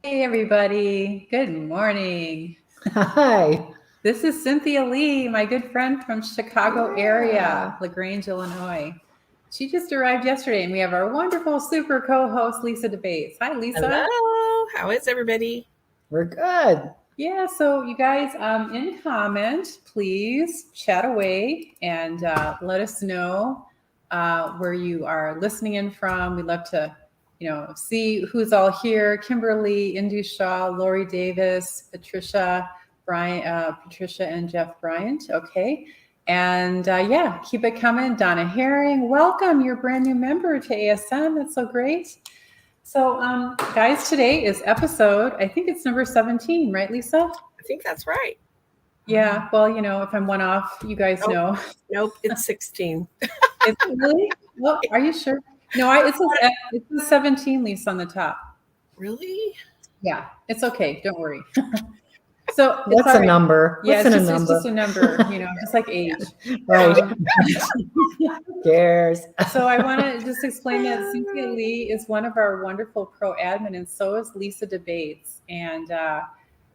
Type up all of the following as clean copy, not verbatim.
Hey, everybody. Good morning. Hi. This is Cynthia Lee, my good friend from Chicago area, LaGrange, Illinois. She just arrived yesterday, and we have our wonderful super co-host, Lisa Debates. Hi, Lisa. Hello. How is everybody? We're good. Yeah, so you guys, in comment, please chat away and let us know where you are listening in from. We'd love to, see who's all here. Kimberly, Indu Shaw, Lori Davis, Patricia, Patricia and Jeff Bryant. Okay. And keep it coming. Donna Herring, welcome. You're a brand new member to ASM. That's so great. So, guys, today is episode, I think it's number 17, right, Lisa? I think that's right. Yeah. Well, if I'm one off, you guys know. Nope, it's 16. It's really? Well, are you sure? No, it says 17, Lisa, on the top. Really? Yeah, it's okay. Don't worry. So what's a number? Yeah, it's just a number, just like age. Right. Who cares? So I want to just explain that Cynthia Lee is one of our wonderful pro admin, and so is Lisa Debates. And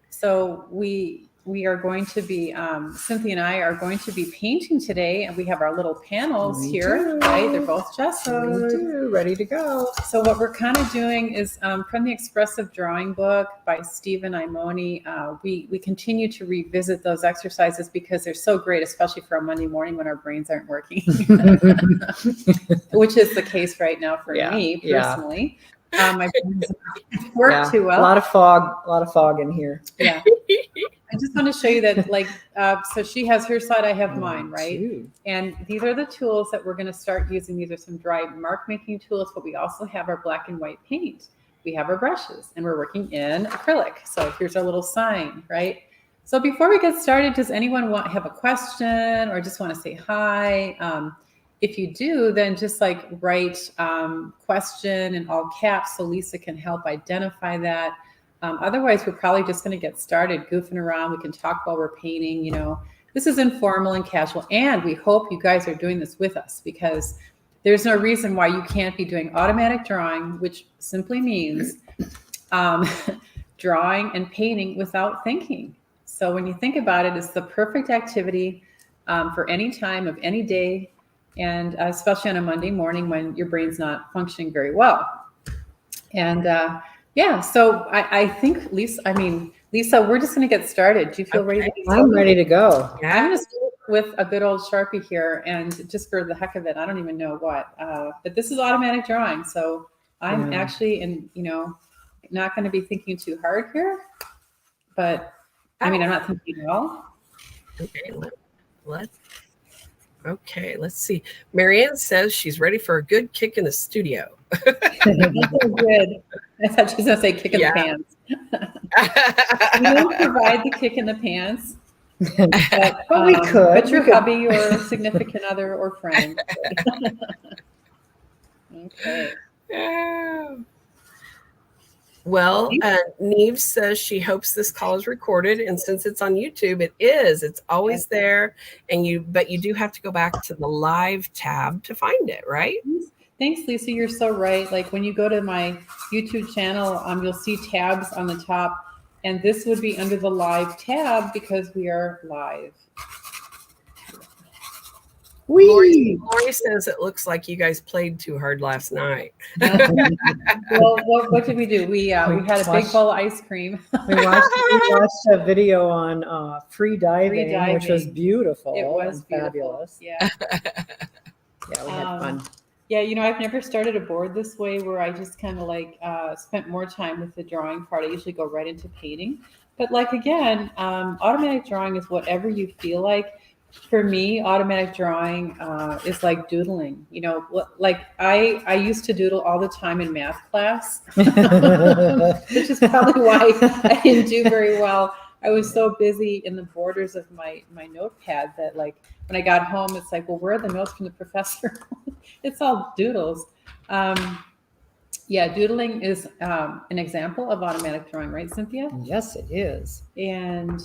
so we are going to be, Cynthia and I are going to be painting today, and we have our little panels here, right? They're both gessoed. Ready to go. So what we're kind of doing is from the Expressive Drawing book by Stephen Imoni, we continue to revisit those exercises because they're so great, especially for a Monday morning when our brains aren't working, which is the case right now for me personally. My brains work too well. A lot of fog in here. Yeah. I just want to show you that, so she has her side, I have mine, right? And these are the tools that we're going to start using. These are some dry mark making tools, but we also have our black and white paint. We have our brushes, and we're working in acrylic. So here's our little sign, right? So before we get started, does anyone have a question or just want to say hi? If you do, then just write question in all caps so Lisa can help identify that. Otherwise, we're probably just going to get started goofing around. We can talk while we're painting. This is informal and casual. And we hope you guys are doing this with us because there's no reason why you can't be doing automatic drawing, which simply means drawing and painting without thinking. So when you think about it, it's the perfect activity for any time of any day. And especially on a Monday morning when your brain's not functioning very well. And so I think Lisa, we're just going to get started. Do you feel ready? I'm ready to go. Yeah. I'm going to start with a good old Sharpie here, and just for the heck of it, I don't even know what, but this is automatic drawing. So I'm actually not going to be thinking too hard here, but I'm not thinking at all. Okay, let's see. Marianne says she's ready for a good kick in the studio. Good. I thought she was going to say kick in the pants. We don't provide the kick in the pants. But we could. But your hubby or significant other or friend. Okay. Well, Neve says she hopes this call is recorded, and since it's on YouTube, it is. It's always there, but you do have to go back to the live tab to find it, right? Thanks, Lisa. You're so right. Like when you go to my YouTube channel, you'll see tabs on the top, and this would be under the live tab because we are live. Lori says it looks like you guys played too hard last night. Well, what did we do? We had a big bowl of ice cream. we watched a video on free diving, which was beautiful. It was fabulous. Yeah. Yeah, we had fun. Yeah, I've never started a board this way where I just kind of spent more time with the drawing part. I usually go right into painting. But again, automatic drawing is whatever you feel like. For me, automatic drawing is like doodling. I used to doodle all the time in math class, which is probably why I didn't do very well. I was so busy in the borders of my notepad that when I got home, it's like, well, where are the notes from the professor? It's all doodles. Doodling is an example of automatic drawing, right, Cynthia? Yes, it is. And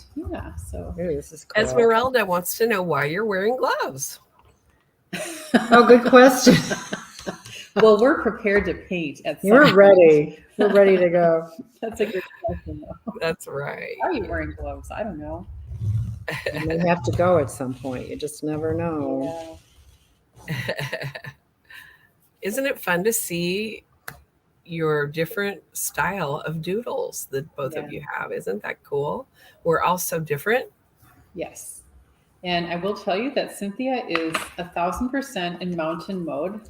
so this is cool. Esmeralda wants to know why you're wearing gloves. Oh, good question. Well, we're prepared to paint at some You're point. ready. We're ready to go. That's a good question, though. That's right. Why are you wearing gloves? I don't know. You may have to go at some point. You just never know. Yeah. Isn't it fun to see your different style of doodles that both of you have? Isn't that cool? We're all so different. Yes. And I will tell you that Cynthia is 1,000% in mountain mode.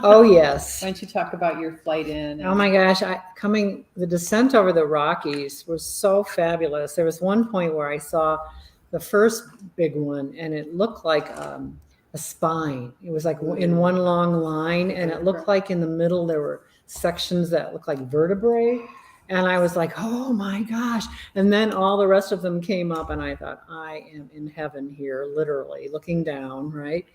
Oh, yes. Why don't you talk about your flight in? Oh my gosh, the descent over the Rockies was so fabulous. There was one point where I saw the first big one and it looked like a spine. It was like in one long line, and it looked like in the middle there were sections that looked like vertebrae. And I was like, oh my gosh. And then all the rest of them came up and I thought, I am in heaven here, literally looking down, right?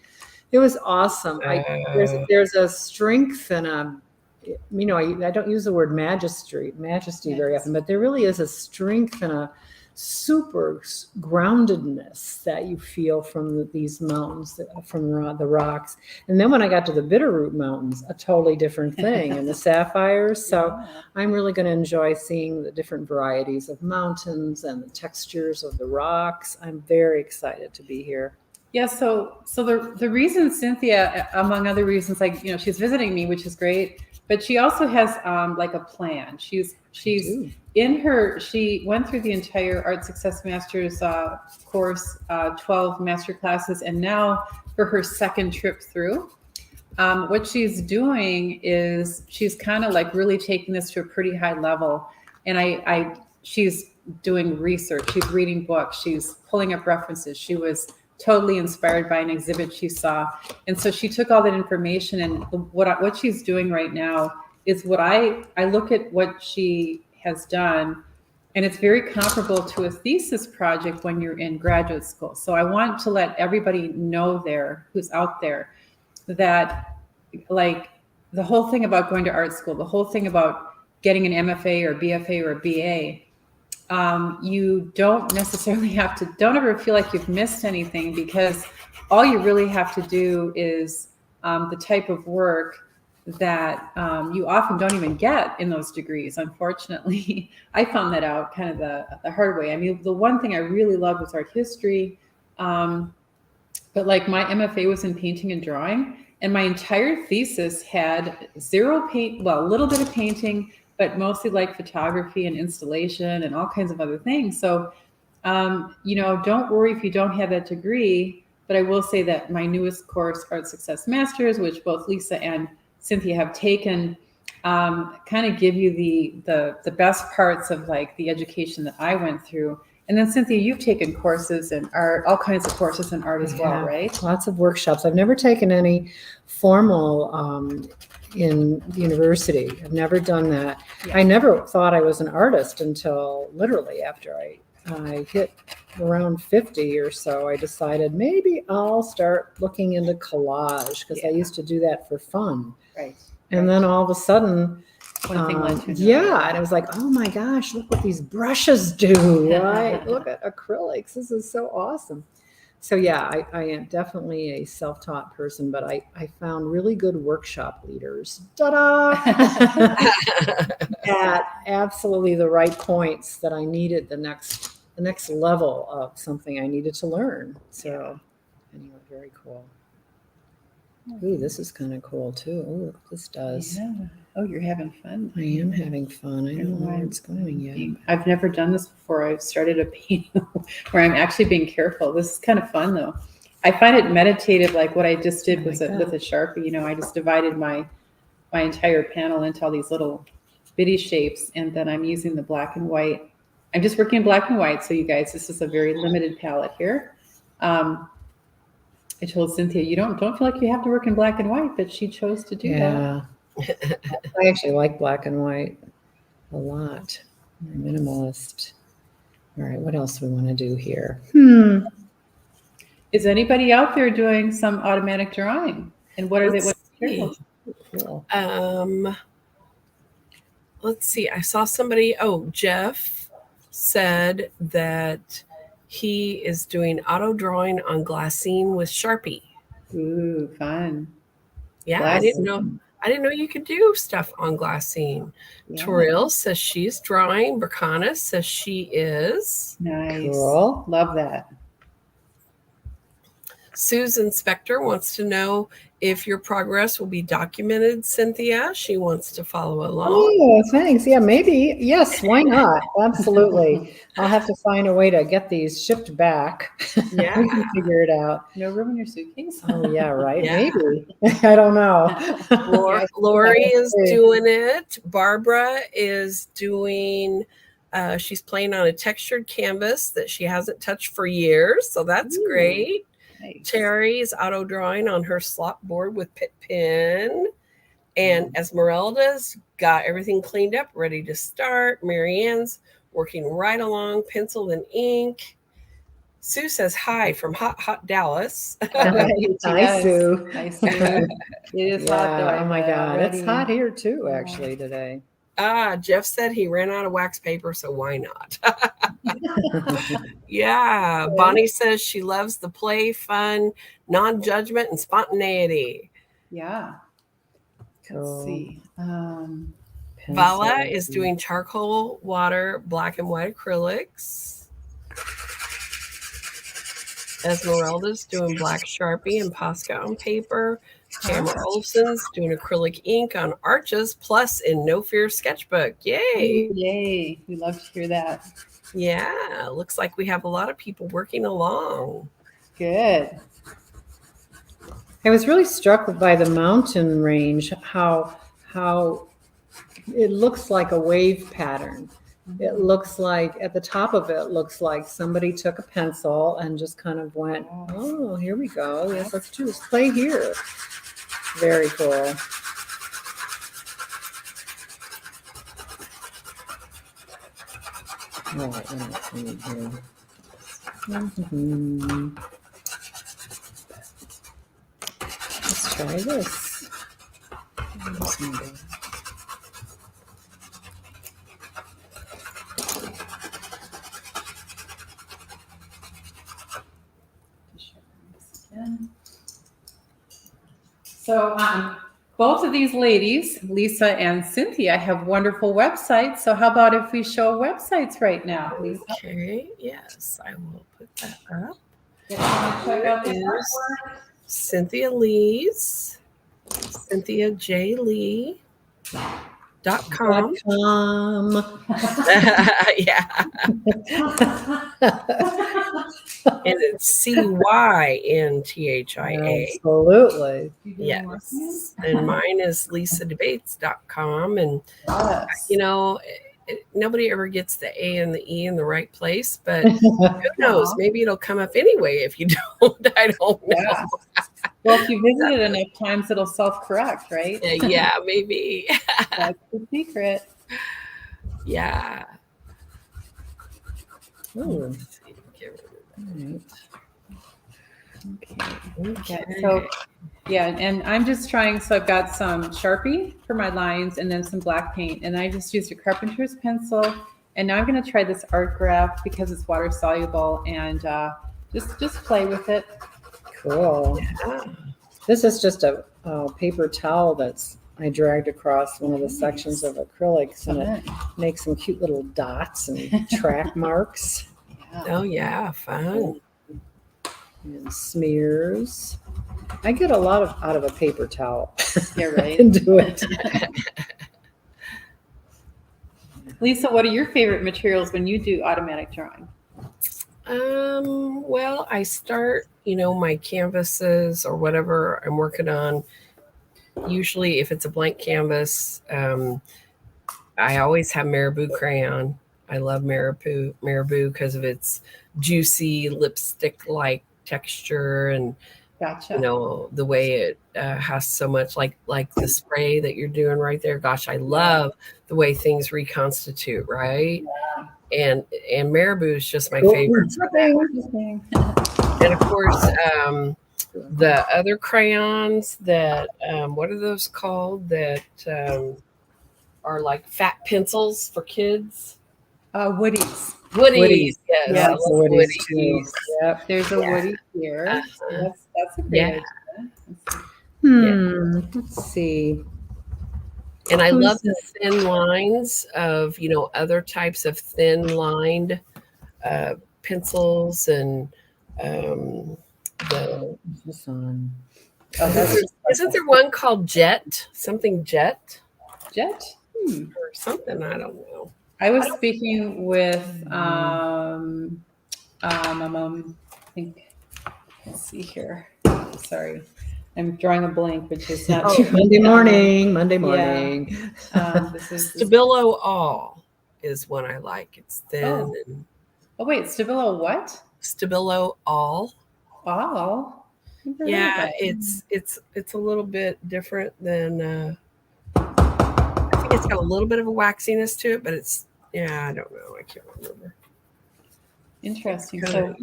It was awesome. There's a strength and I don't use the word majesty very often, but there really is a strength and a super groundedness that you feel from these mountains, from the rocks. And then when I got to the Bitterroot Mountains, a totally different thing, and the sapphires. So I'm really going to enjoy seeing the different varieties of mountains and the textures of the rocks. I'm very excited to be here. Yeah, so the reason Cynthia, among other reasons, like, she's visiting me, which is great, but she also has like a plan. She's she went through the entire Art Success Masters course, 12 master classes, and now for her second trip through, what she's doing is she's kind of like really taking this to a pretty high level. And she's doing research, she's reading books, she's pulling up references. She was totally inspired by an exhibit she saw. And so she took all that information, and what she's doing right now is what I look at what she has done, and it's very comparable to a thesis project when you're in graduate school. So I want to let everybody know who's out there, that like the whole thing about going to art school, the whole thing about getting an MFA or BFA or BA, you don't necessarily don't ever feel like you've missed anything, because all you really have to do is the type of work that you often don't even get in those degrees. Unfortunately, I found that out kind of the hard way. I mean, the one thing I really loved was art history, but like my MFA was in painting and drawing, and my entire thesis had zero paint, well, a little bit of painting, but mostly like photography and installation and all kinds of other things. So, don't worry if you don't have that degree, but I will say that my newest course, Art Success Masters, which both Lisa and Cynthia have taken, kind of give you the best parts of like the education that I went through. And then Cynthia, you've taken courses in art, all kinds of courses in art as well, right? Lots of workshops. I've never taken any formal in university. I've never done that. Yeah. I never thought I was an artist until literally after I hit around 50 or so. I decided maybe I'll start looking into collage, because I used to do that for fun. Right. And then all of a sudden, one thing led to another. Yeah, and I was like, oh my gosh, look what these brushes do, right? Look at acrylics. This is so awesome. So yeah, I am definitely a self-taught person, but I found really good workshop leaders. Ta-da! At absolutely the right points that I needed the next level of something I needed to learn. So anyway, very cool. Ooh, this is kind of cool too. Ooh, this does. Yeah. Oh, you're having fun. I am having fun. I don't know where it's going yet. I've never done this before. I've started a painting where I'm actually being careful. This is kind of fun though. I find it meditative, like what I just did with a Sharpie. I just divided my entire panel into all these little bitty shapes, and then I'm using the black and white. I'm just working in black and white. So you guys, this is a very limited palette here. I told Cynthia, you don't feel like you have to work in black and white, but she chose to do that. I actually like black and white a lot. I'm a minimalist. All right, what else do we want to do here? Is anybody out there doing some automatic drawing? And what are they? Cool. Let's see. I saw somebody. Oh, Jeff said that he is doing auto drawing on glassine with Sharpie. Ooh, fun. Yeah, glassine. I didn't know you could do stuff on glassine. Yeah. Toril says she's drawing. Bracana says she is. Nice. Cool. Love that. Susan Spector wants to know if your progress will be documented, Cynthia. She wants to follow along. Oh, thanks. Yeah, maybe. Yes, why not? Absolutely. I'll have to find a way to get these shipped back. Yeah. We can figure it out. No room in your suitcase? Oh, yeah, right. Yeah. Maybe. I don't know. Lori is doing it. Barbara is doing, she's playing on a textured canvas that she hasn't touched for years. So that's great. Nice. Terry's auto drawing on her slot board with Pit Pen. And Esmeralda's got everything cleaned up, ready to start. Marianne's working right along, pencil and ink. Sue says hi from hot Dallas. Right, Hi, yes. Sue. Hi, Sue. It is hot though. Yeah, oh my God. It's already. hot here too, actually, today. Jeff said he ran out of wax paper, so why not? Yeah. Bonnie says she loves the play, fun, non-judgment, and spontaneity. Yeah. Cool. Let's see. Vala is doing charcoal, water, black and white acrylics. Esmeralda's doing black Sharpie and Posca on paper. Tamara Olson's doing acrylic ink on arches, plus in No Fear sketchbook. Yay! Yay. We love to hear that. Yeah, looks like we have a lot of people working along. Good. I was really struck by the mountain range, how it looks like a wave pattern. It looks like at the top of it looks like somebody took a pencil and just kind of went, oh, here we go. Yes, let's do this. Play here. Very cool. All right, let's see here. Let's try this. So both of these ladies, Lisa and Cynthia, have wonderful websites. So how about if we show websites right now, Lisa? Okay, yes, I will put that up. Check out this Here's artwork. Cynthia Lee's, CynthiaJLee.com. Yeah, and it's CYNTHIA. Absolutely. Yes, and mine is LisaDebates.com. And Yes. you know, nobody ever gets the A and the E in the right place, but who knows? Maybe it'll come up anyway if you don't. I don't know. Yeah. Well, if you visit it enough times, it'll self-correct, right? Yeah, maybe. That's the secret. Yeah. Ooh. Okay. So, yeah, and I'm just trying. So I've got some Sharpie for my lines, and then some black paint, and I just used a carpenter's pencil. And now I'm going to try this art graph because it's water soluble, and just play with it. Cool. Yeah. This is just a paper towel that's I dragged across one of the sections of acrylics, and it makes some cute little dots and track marks. Oh yeah, fun. And smears. I get a lot out of a paper towel. Yeah, I right. can do it. Lisa, what are your favorite materials when you do automatic drawing? Well, I start, my canvases or whatever I'm working on. Usually if it's a blank canvas, I always have Marabou crayon. I love Marabou because of its juicy lipstick-like texture and Gotcha. the way it has so much like the spray that you're doing right there. Gosh, I love the way things reconstitute, right? And Marabou is just my favorite for that. And of course, the other crayons that what are those called that are like fat pencils for kids? Woodies. Woodies. Yes, Yeah, I love Woodies Woodies. too. Yep. There's a Woody here. So that's a great idea. Let's see. And I love the thin lines of, other types of thin lined pencils and the. This on. Isn't there one called Jet? Something Jet? Jet? Or something, I don't know. I was speaking with I think, let's see here. Sorry. I'm drawing a blank, which is not too Monday morning. This is Stabilo All is one I like. It's thin. Oh wait, Stabilo what? Stabilo All. All. Yeah, it's a little bit different than I think it's got a little bit of a waxiness to it, but it's I don't know. I can't remember. Interesting. So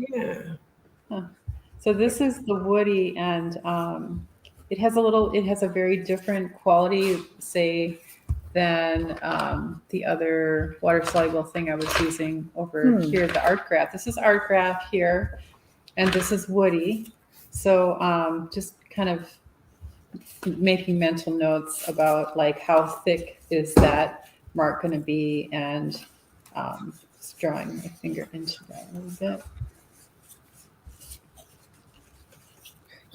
So this is the woody, and it has a very different quality, say, than the other water soluble thing I was using over here, the art graph. This is art graph here, and this is woody. So just kind of making mental notes about like how thick is that mark going to be, and just drawing my finger into that a little bit.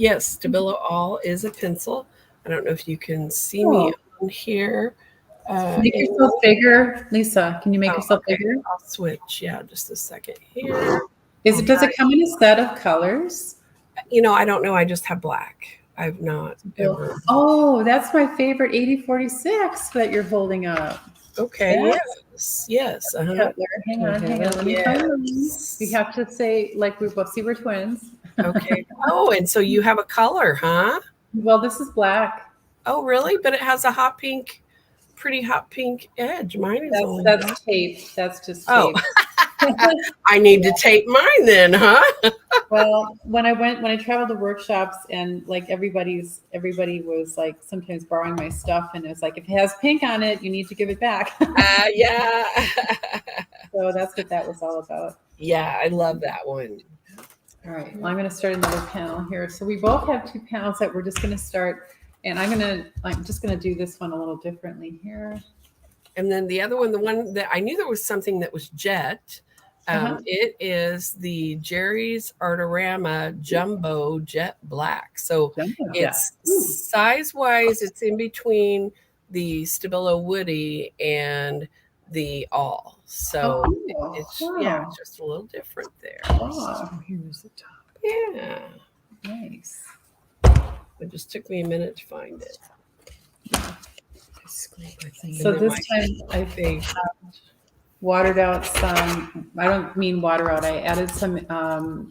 Yes, Stabilo All is a pencil. I don't know if you can see me on here. Make yourself bigger, Lisa. Can you make yourself bigger? I'll switch. Yeah, just a second here. Does it come in a set of colors? I don't know. I just have black. I've not ever. Oh, that's my favorite 8046 that you're holding up. Okay. Yes. Hang on. Let me find them. We have to say, like, we both see we're twins. Okay. Oh, and so you have a color, huh? Well, this is black. Oh, really? But it has a pretty hot pink edge. Mine is that's tape. That's just tape. I need to tape mine then, huh? Well, when I traveled to workshops, and like everybody was like sometimes borrowing my stuff, and it was like, if it has pink on it, you need to give it back. Yeah. So that's what that was all about. Yeah, I love that one. All right, well, I'm going to start another panel here. So we both have 2 panels that we're just going to start, and I'm just going to do this one a little differently here. And then the other one, the one that I knew there was something that was jet. It is the Jerry's Artorama Jumbo Jet Black. So it's size-wise, it's in between the Stabilo Woody and the All. So it's just a little different there. Oh, here's the top. Yeah. Nice. It just took me a minute to find it. So this time I watered out some, I don't mean water out, I added some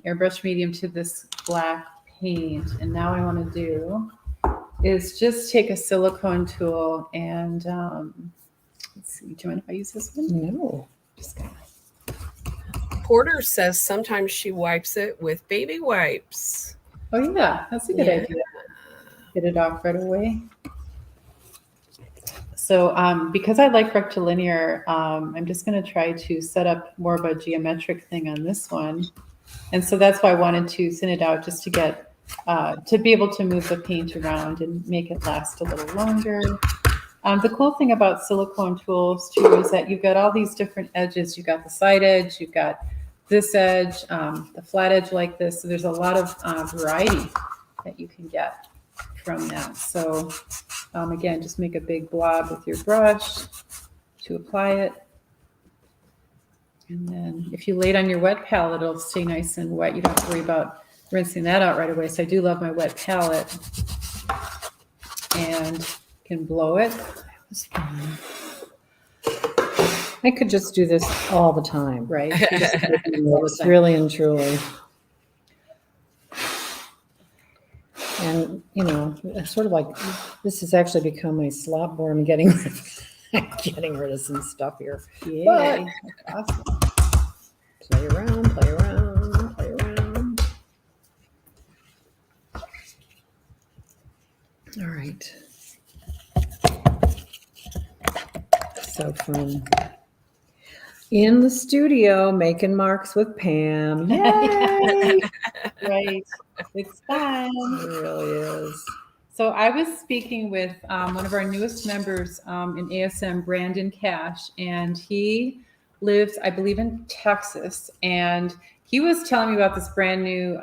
airbrush medium to this black paint. And now what I want to do is just take a silicone tool and let's see, do you mind if I use this one? No. Just gonna. Porter says sometimes she wipes it with baby wipes. Oh yeah, that's a good idea. Get it off right away. So because I like rectilinear, I'm just going to try to set up more of a geometric thing on this one. And so that's why I wanted to thin it out, just to get, to be able to move the paint around and make it last a little longer. The cool thing about silicone tools too is that you've got all these different edges. You've got the side edge, you've got this edge, the flat edge like this. So there's a lot of variety that you can get from that. So again, just make a big blob with your brush to apply it. And then if you lay it on your wet palette, it'll stay nice and wet. You don't have to worry about rinsing that out right away. So I do love my wet palette. And can blow it. I could just do this all the time. Right. It's really and truly. And, it's sort of like, this has actually become my slop board. I'm getting rid of some stuff here. Yeah. Awesome. Play around. All right. So fun. In the studio, making marks with Pam. Yay! Right. It's fun. It really is. So I was speaking with one of our newest members in ASM, Brandon Cash, and he lives, I believe, in Texas. And he was telling me about this brand new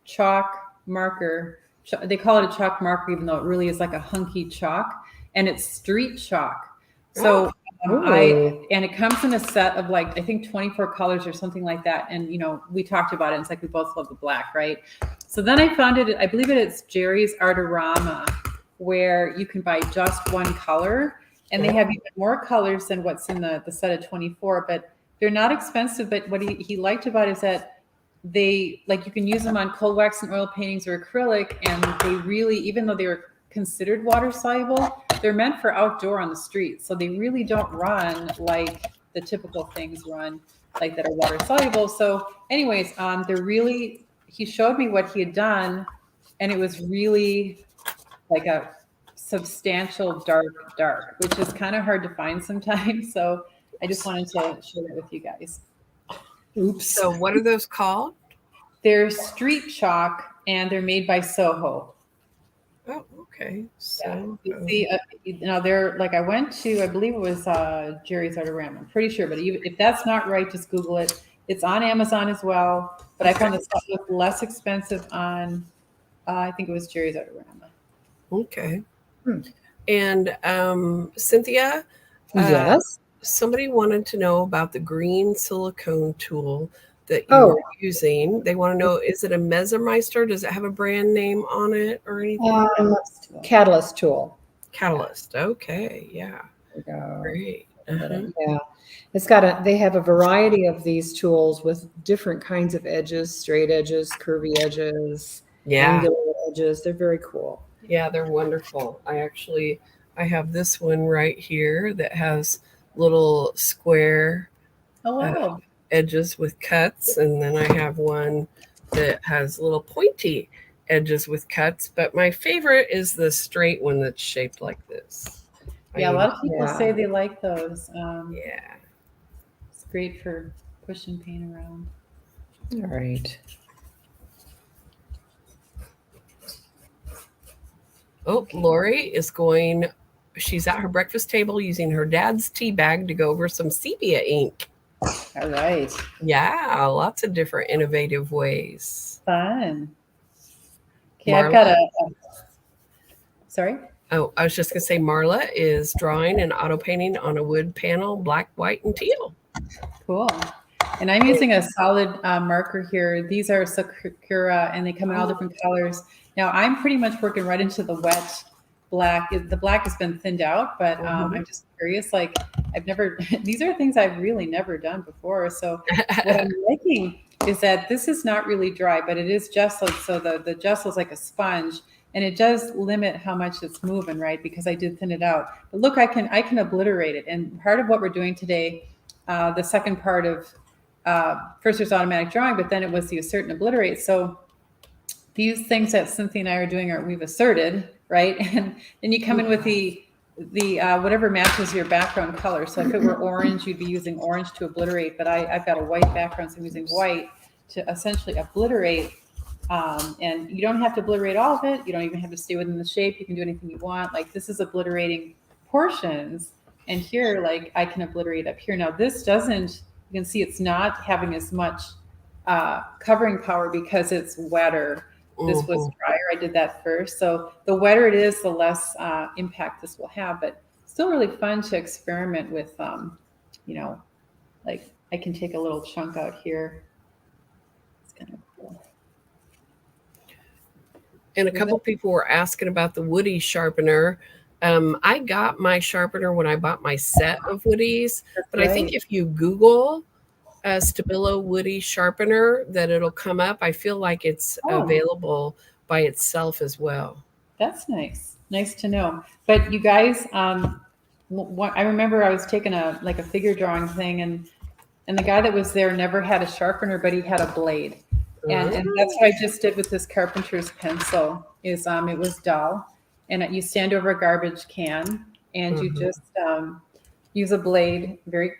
chalk marker. They call it a chalk marker, even though it really is like a hunky chalk, and it's street chalk. So and it comes in a set of like, I think 24 colors or something like that. And, you know, we talked about it. It's like we both love the black, right? So then I found it, I believe it's Jerry's Artorama, where you can buy just one color. And they have even more colors than what's in the set of 24, but they're not expensive. But what he liked about it is that they, like, you can use them on cold wax and oil paintings or acrylic. And they really, even though they were considered water soluble, they're meant for outdoor on the street. So they really don't run like the typical things run, like that are water soluble. So anyways, they're really, he showed me what he had done, and it was really like a substantial dark, which is kind of hard to find sometimes. So I just wanted to share that with you guys. Oops. So what are those called? They're street chalk, and they're made by Soho. Oh, okay. So you see, they're like, I went to, I believe it was Jerry's Artorama. I'm pretty sure, but if that's not right, just Google it. It's on Amazon as well, but I found the stuff was less expensive on, I think it was Jerry's Artorama. Okay. And Cynthia, Yes. somebody wanted to know about the green silicone tool that you are using. They want to know, is it a Messermeister? Does it have a brand name on it or anything? Catalyst tool. Catalyst. Okay. Yeah. There we go. Great. Yeah. It's got they have a variety of these tools with different kinds of edges, straight edges, curvy edges, angular edges. They're very cool. Yeah, they're wonderful. I have this one right here that has little square edges with cuts. And then I have one that has little pointy edges with cuts. But my favorite is the straight one that's shaped like this. Yeah, a lot of people say they like those. Yeah. It's great for pushing paint around. All right. Oh, Lori is going, she's at her breakfast table using her dad's tea bag to go over some sepia ink. All right. Yeah, lots of different innovative ways. Fun. Okay, Marla, I've got sorry? Oh, I was just going to say Marla is drawing and auto painting on a wood panel, black, white, and teal. Cool. And I'm using a solid marker here. These are Sakura, and they come in all different colors. Now, I'm pretty much working right into the wet black. The black has been thinned out, but I'm just curious. Like, these are things I've really never done before. So what I'm liking is that this is not really dry, but it is gessoed. So the gesso is like a sponge, and it does limit how much it's moving, right? Because I did thin it out. But look, I can obliterate it. And part of what we're doing today, the second part of first there's automatic drawing, but then it was the assert and obliterate. So these things that Cynthia and I are doing we've asserted, right? And then you come in with the whatever matches your background color. So if it were orange, you'd be using orange to obliterate, but I've got a white background, so I'm using white to essentially obliterate. And you don't have to obliterate all of it. You don't even have to stay within the shape. You can do anything you want. Like, this is obliterating portions. And here, like, I can obliterate up here. Now this doesn't, you can see it's not having as much covering power because it's wetter. This was drier. I did that first. So the wetter it is, the less impact this will have, but still really fun to experiment with, you know, like I can take a little chunk out here. It's kind of cool. And a couple people were asking about the woody sharpener. I got my sharpener when I bought my set of woodies, but I think if you Google a Stabilo woody sharpener, that it'll come up. I feel like it's available by itself as well. That's nice. Nice to know. But you guys, I remember I was taking a figure drawing thing, and the guy that was there never had a sharpener, but he had a blade. And that's what I just did with this carpenter's pencil. Is it was dull, and you stand over a garbage can, and you just use a blade, very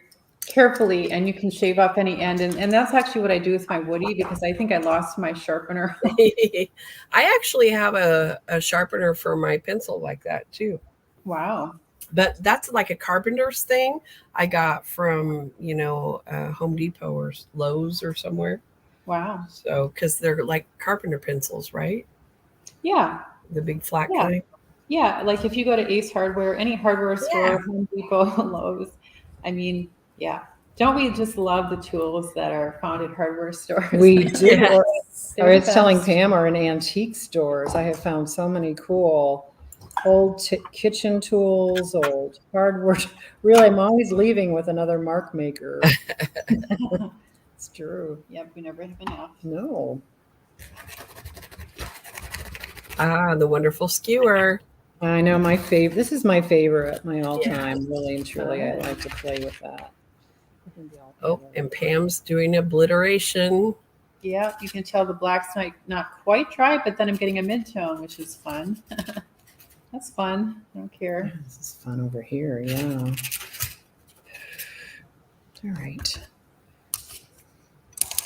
carefully, and you can shave off any end. And that's actually what I do with my woody, because I think I lost my sharpener. I actually have a sharpener for my pencil like that too. Wow. But that's like a carpenter's thing I got from, Home Depot or Lowe's or somewhere. Wow. So, because they're like carpenter pencils, right? Yeah. The big flat Yeah. kind. Yeah. Like if you go to Ace Hardware, any hardware store, Home Depot, Lowe's, I mean, yeah. Don't we just love the tools that are found at hardware stores? We do. Yes. Or it's telling Pam, or in antique stores. I have found so many cool old kitchen tools, old hardware. Really, I'm always leaving with another mark maker. It's true. Yep, we never have enough. No. Ah, the wonderful skewer. I know my favorite. This is my favorite, my all-time. Really and truly, I like to play with that. Oh, and Pam's doing obliteration. Yeah, you can tell the black's not quite dry, but then I'm getting a mid-tone, which is fun. That's fun. I don't care. This is fun over here. Yeah. All right.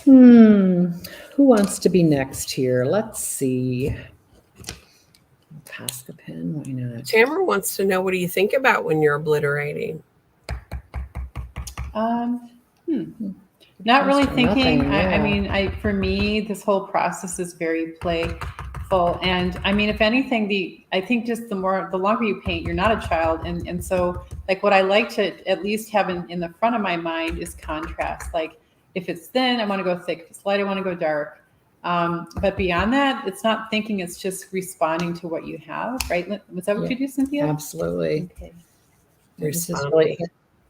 Who wants to be next here? Let's see. Pass the pen. Why not? Tamara wants to know, what do you think about when you're obliterating? Not really thinking. Nothing, yeah. I mean, for me, this whole process is very playful. And I mean, if anything, I think just the longer you paint, you're not a child. And so like what I like to at least have in the front of my mind is contrast. Like if it's thin, I want to go thick. If it's light, I want to go dark. But beyond that, it's not thinking, it's just responding to what you have, right? Was that what you do, Cynthia? Absolutely. Okay.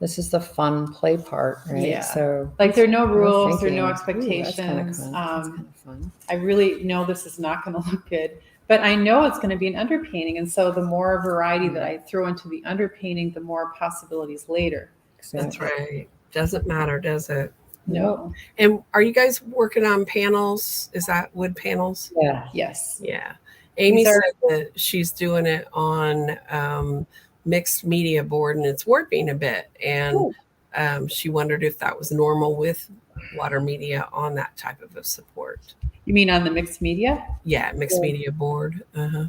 This is the fun play part, right? Yeah. So like there are no rules, there are thinking, no "Ooh, that's expectations. kind of fun. I really know this is not going to look good, but I know it's going to be an underpainting. And so the more variety that I throw into the underpainting, the more possibilities later. Exactly. That's right. Doesn't matter, does it? No. And are you guys working on panels? Is that wood panels? Yeah. Yes. Yeah. Amy said that she's doing it on mixed media board, and it's warping a bit. And she wondered if that was normal with water media on that type of a support. You mean on the mixed media? Yeah, mixed media board. Uh-huh.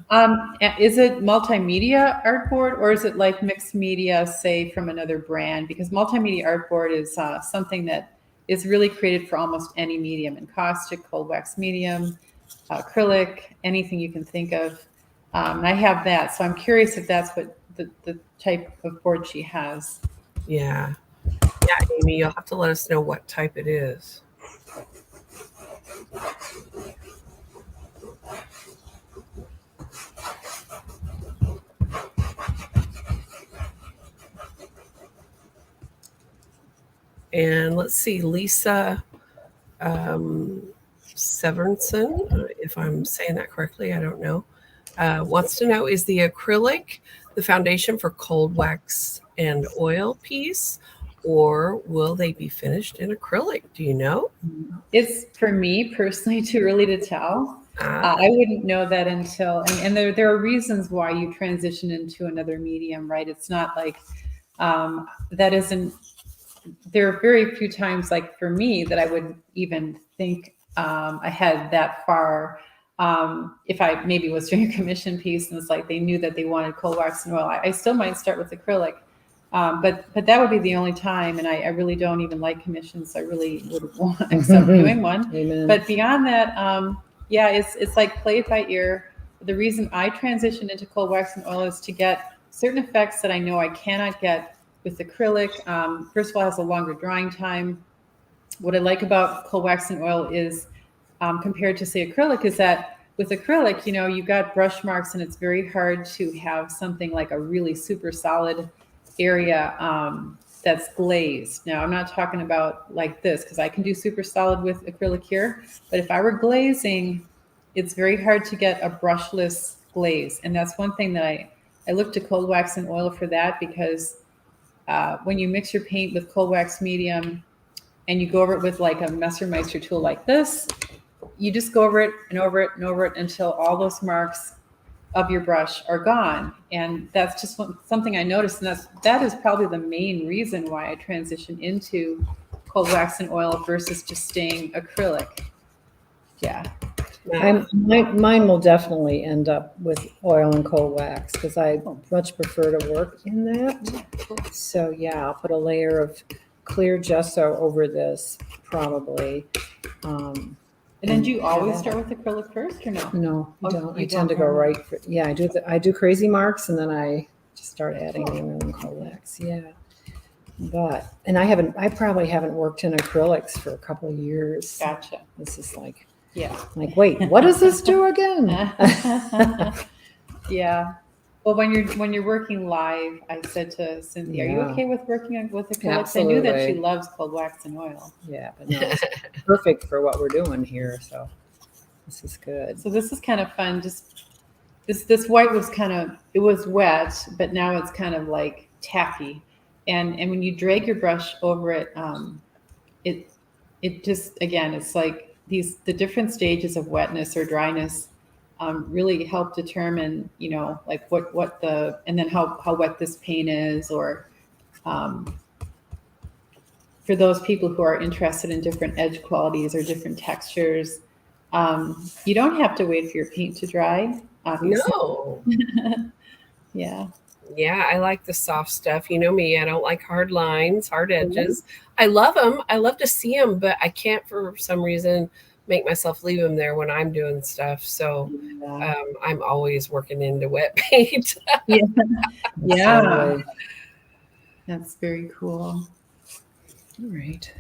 Is it multimedia artboard, or is it like mixed media, say from another brand? Because multimedia artboard is something that is really created for almost any medium: encaustic, cold wax medium, acrylic, anything you can think of. And I have that, so I'm curious if that's what the type of board she has. Yeah, Amy, you'll have to let us know what type it is. And let's see, Lisa Severinson, if I'm saying that correctly, I don't know, wants to know, is the acrylic the foundation for cold wax and oil piece, or will they be finished in acrylic? Do you know? It's, for me personally, too early to tell. I wouldn't know that until, and there are reasons why you transition into another medium, right? It's not like that isn't, there are very few times, like for me, that I would even think ahead that far. If I maybe was doing a commission piece and it's like they knew that they wanted cold wax and oil, I still might start with acrylic. But that would be the only time, and I really don't even like commissions, so I really wouldn't want except doing one. Amen. But beyond that, it's like play it by ear. The reason I transitioned into cold wax and oil is to get certain effects that I know I cannot get with acrylic. First of all, it has a longer drying time. What I like about cold wax and oil is, compared to say acrylic, is that with acrylic, you've got brush marks, and it's very hard to have something like a really super solid area that's glazed. Now, I'm not talking about like this, because I can do super solid with acrylic here, but if I were glazing, it's very hard to get a brushless glaze. And that's one thing that I look to cold wax and oil for that, because when you mix your paint with cold wax medium and you go over it with like a Messermeister tool like this, you just go over it and over it and over it until all those marks of your brush are gone. And that's just something I noticed. And that is probably the main reason why I transitioned into cold wax and oil versus just staying acrylic. Yeah. Mine will definitely end up with oil and cold wax because I much prefer to work in that. So yeah, I'll put a layer of clear gesso over this probably. And then do you always start with acrylic first or no? No, I don't. I you tend to go right for, yeah, I do crazy marks and then I just start adding the oil and cold wax. Yeah. But, and I probably haven't worked in acrylics for a couple of years. Gotcha. This is like, Yeah. like, wait, what does this do again? Yeah. Well, when you're working live, I said to Cynthia, "Are you okay with working with acrylics?" Absolutely. I knew that she loves cold wax and oil. Yeah, but no, it's perfect for what we're doing here. So this is good. So this is kind of fun. Just this white was it was wet, but now it's kind of like tacky. And when you drag your brush over it, it just, again, it's like the different stages of wetness or dryness really help determine, like what and then how wet this paint is, or for those people who are interested in different edge qualities or different textures, you don't have to wait for your paint to dry, obviously. No. Yeah. Yeah, I like the soft stuff. You know me, I don't like hard lines, hard edges. I love them. I love to see them, but I can't for some reason make myself leave them there when I'm doing stuff. So I'm always working into wet paint. Yeah. That's very cool. All right.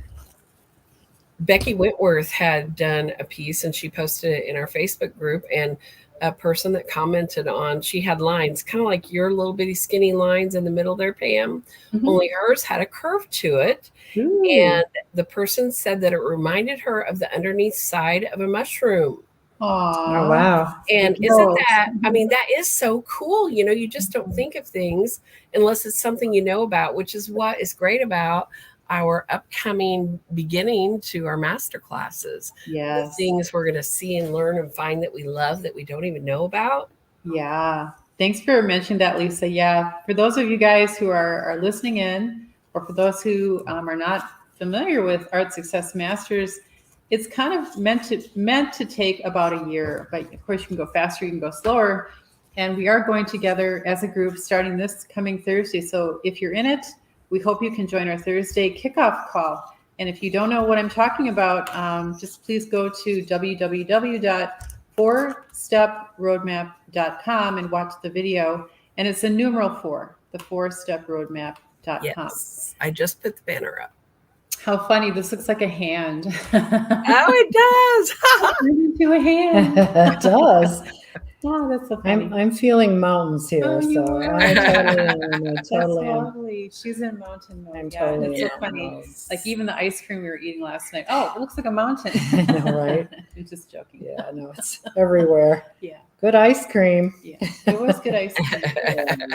Becky Wentworth had done a piece and she posted it in our Facebook group, and a person that commented on, she had lines kind of like your little bitty skinny lines in the middle there, Pam. Mm-hmm. Only hers had a curve to it. Ooh. And the person said that it reminded her of the underneath side of a mushroom. Aww. Oh, wow. And isn't that, I mean, that is so cool. You just don't think of things unless it's something you know about, which is what is great about our upcoming beginning to our master classes. Yes. The things we're going to see and learn and find that we love that we don't even know about. Yeah. Thanks for mentioning that, Lisa. Yeah. For those of you guys who are listening in, or for those who are not familiar with Art Success Masters, it's kind of meant to take about a year, but of course you can go faster, you can go slower. And we are going together as a group starting this coming Thursday. So if you're in it, we hope you can join our Thursday kickoff call. And if you don't know what I'm talking about, just please go to www.4steproadmap.com and watch the video. And it's a numeral 4, the 4steproadmap.com. Yes, I just put the banner up. How funny. This looks like a hand. Oh, it does. It turned into a hand. It does. Oh, that's so funny. I'm feeling mountains here, Oh, you so are. I totally am. That's lovely. She's in mountain mode. I'm yeah, totally it's so funny. Like even the ice cream we were eating last night. Oh, it looks like a mountain. I know, right? I'm just joking. Yeah, no, it's everywhere. Yeah. Good ice cream. Yeah, it was good ice cream.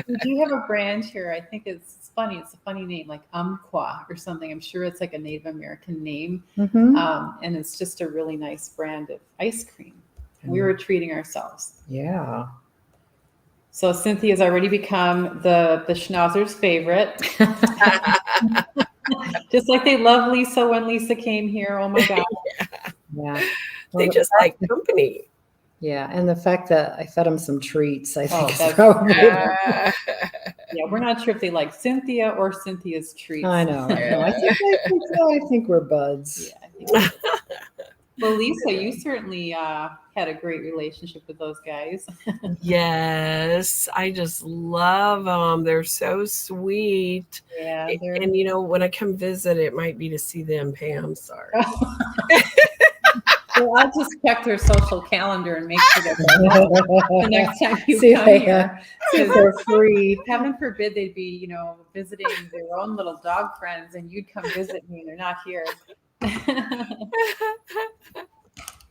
We do have a brand here. I think it's funny. It's a funny name, like Umpqua or something. I'm sure it's like a Native American name. Mm-hmm. And it's just a really nice brand of ice cream. We were treating ourselves. Yeah. So Cynthia's already become the schnauzer's favorite. Just like they love Lisa when Lisa came here. Oh my God. Yeah. They just like company. Yeah. And the fact that I fed them some treats, I think that's probably. Yeah, we're not sure if they like Cynthia or Cynthia's treats. I know. I think we're buds. Yeah, well, Lisa, you certainly had a great relationship with those guys. Yes, I just love them. They're so sweet. Yeah. And when I come visit, it might be to see them, Pam. Sorry. Well, I'll just check their social calendar and make sure that the next time you come here. See if they're free. Heaven forbid they'd be, visiting their own little dog friends and you'd come visit me and they're not here.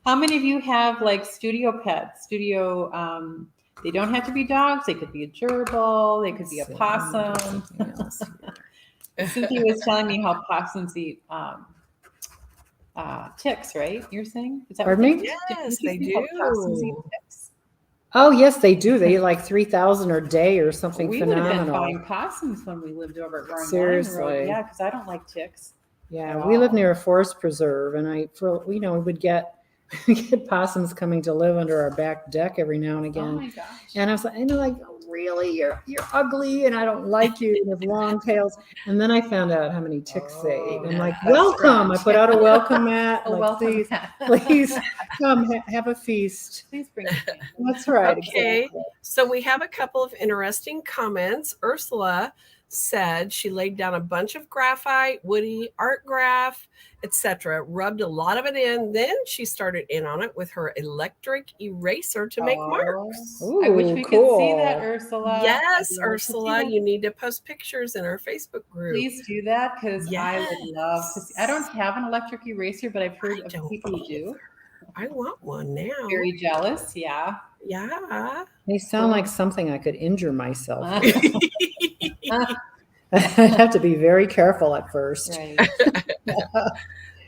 How many of you have like studio pets? They don't have to be dogs. They could be a gerbil. They could be a possum. Cynthia was telling me how possums eat ticks, right? You're saying? Is that Pardon me? Yes, they do. Possums eat ticks? Oh, yes, they do. They eat like 3,000 a day or something We would have been phenomenal. buying possums when we lived over at Roaring Lion Seriously. Road. Yeah, because I don't like ticks. Yeah, at we live all. near a forest preserve, and we would get get possums coming to live under our back deck every now and Oh again. my gosh. And I was like, oh, really, you're ugly, and I don't like you. You have long tails. And then I found out how many ticks they eat. I'm like, That's welcome. right. I put out a welcome mat. A like, welcome please, mat. please come have a feast. Please bring the family. That's right. Okay. Exactly. So we have a couple of interesting comments. Ursula said she laid down a bunch of graphite, woody, art graph, etc., rubbed a lot of it in. Then she started in on it with her electric eraser to make marks. Ooh, I wish we could see that, cool. Ursula. Yes, I'd love to see Ursula, that. you need to post pictures in our Facebook group. Please do that because I would love to see. I don't have an electric eraser, but I've heard of people who do. I want one now. Very jealous, yeah. Yeah. They sound like something I could injure myself with. I'd have to be very careful at first. Right.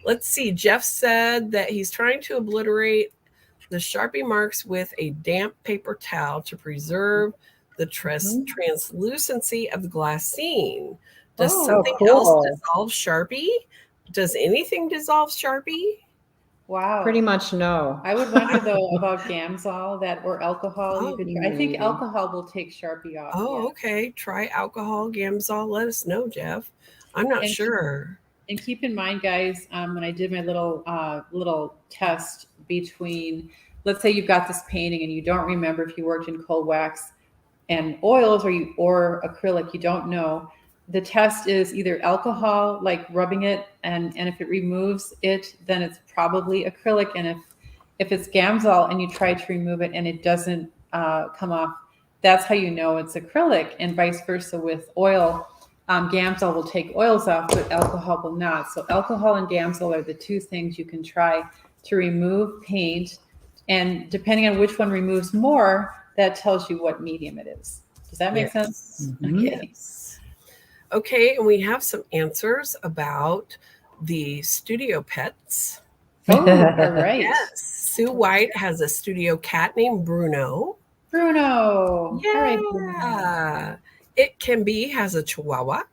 Let's see. Jeff said that he's trying to obliterate the Sharpie marks with a damp paper towel to preserve the translucency of the glassine. Does something else dissolve Sharpie? Does anything dissolve Sharpie? Wow. Pretty much no. I would wonder though about Gamsol or alcohol. Oh, You could. I think alcohol will take Sharpie off. Oh, yeah. okay. Try alcohol, Gamsol. Let us know, Jeff. I'm not sure. And keep in mind, guys, when I did my little test between, let's say you've got this painting and you don't remember if you worked in cold wax and oils or acrylic, you don't know. The test is either alcohol, like rubbing it, and if it removes it, then it's probably acrylic. And if it's Gamsol and you try to remove it and it doesn't come off, that's how you know it's acrylic. And vice versa with oil. Gamsol will take oils off, but alcohol will not. So alcohol and Gamsol are the two things you can try to remove paint. And depending on which one removes more, that tells you what medium it is. Does that make sense? Mm-hmm. Okay. Yes. Okay, and we have some answers about the studio pets. Oh, all right. Yes. Sue White has a studio cat named Bruno. Bruno. Yeah. All right, Bruno. It Can Be has a Chihuahua.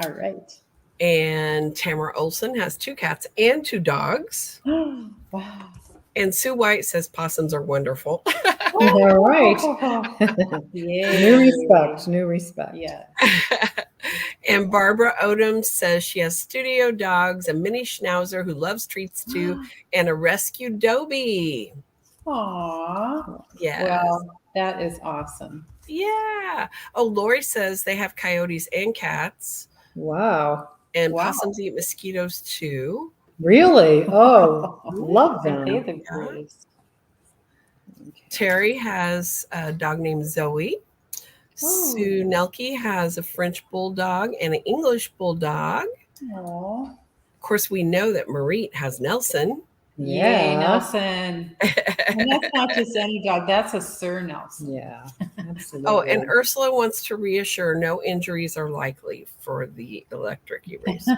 All right. And Tamara Olson has 2 cats and 2 dogs. Wow. And Sue White says possums are wonderful. All right. Yeah. New respect. Yeah. And Barbara Odom says she has studio dogs, a mini schnauzer who loves treats too, and a rescue Dobie. Aw. Yeah. Well, that is awesome. Yeah. Oh, Lori says they have coyotes and cats. Wow. And possums eat mosquitoes too. Really? Oh, love them. They're the greatest. Terry has a dog named Zoe. Sue Nelke has a French bulldog and an English bulldog. Aww. Of course, we know that Marie has Nelson. Yay, Nelson. And that's not just any dog, that's a Sir Nelson. Yeah, absolutely. Oh, and Ursula wants to reassure no injuries are likely for the electric eraser.